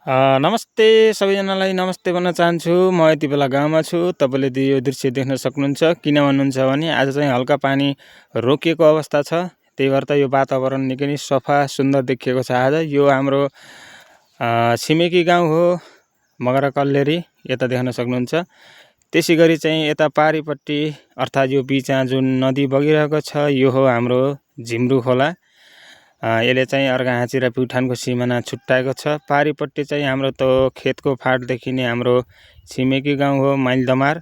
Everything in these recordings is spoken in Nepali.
नमस्ते सबैजनालाई नमस्ते भन्न चाहन्छु। म यति बेला गाउँमा छु। तपाईँले यो दृश्य देख्न सक्नुहुन्छ। किन भन्नुहुन्छ भने आज चाहिँ हल्का पानी रोकिएको अवस्था छ। त्यही भएर त यो वातावरण निकै नै सफा सुन्दर देखिएको छ। आज यो हाम्रो छिमेकी गाउँ हो मगरा कल्लेरी, यता देख्न सक्नुहुन्छ। त्यसै गरी चाहिँ यता पारिपट्टि अर्थात् यो बिचमा जुन नदी बगिरहेको छ यो हो हाम्रो झिम्रू खोला। यसले चाहिँ अर्घाखाँची र प्युठानको सिमाना छुट्याएको छ। पारिपट्टि चाहिँ हाम्रो त खेतको फाँटदेखि नै हाम्रो छिमेकी गाउँ हो माइलदमार।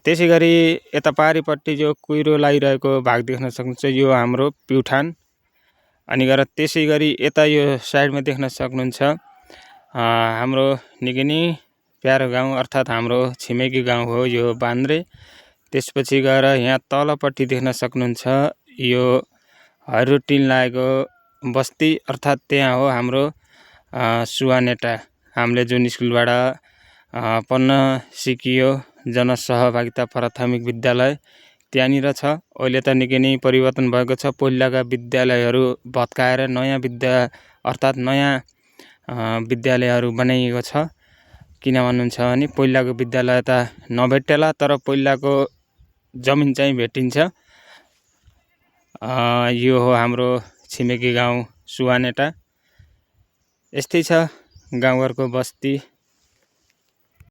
त्यसै गरी यता पारिपट्टि जो कुहिरो लागिरहेको भाग देख्न सक्नुहुन्छ यो हाम्रो प्युठान। अनि गएर त्यसै गरी यता यो साइडमा देख्न सक्नुहुन्छ हाम्रो निकै नै प्यारो गाउँ अर्थात् हाम्रो छिमेकी गाउँ हो यो बान्द्रे। त्यसपछि गएर यहाँ तलपट्टि देख्न सक्नुहुन्छ यो हरियो टिन लागेको बस्ती अर्थात् त्यहाँ हो हाम्रो सुवानेटा। हामीले जुन स्कुलबाट पढ्न सिकियो जनसहभागिता प्राथमिक विद्यालय त्यहाँनिर छ। अहिले त निकै नै परिवर्तन भएको छ। पहिलाका विद्यालयहरू भत्काएर नयाँ विद्यालयहरू बनाइएको छ। किन भन्नुहुन्छ भने पहिलाको विद्यालय त नभेटेला, तर पहिलाको जमिन चाहिँ भेटिन्छ। यो हो हाम्रो छिमेकी गाउँ सुवानेटा। यस्तै छ गाउँघरको बस्ती।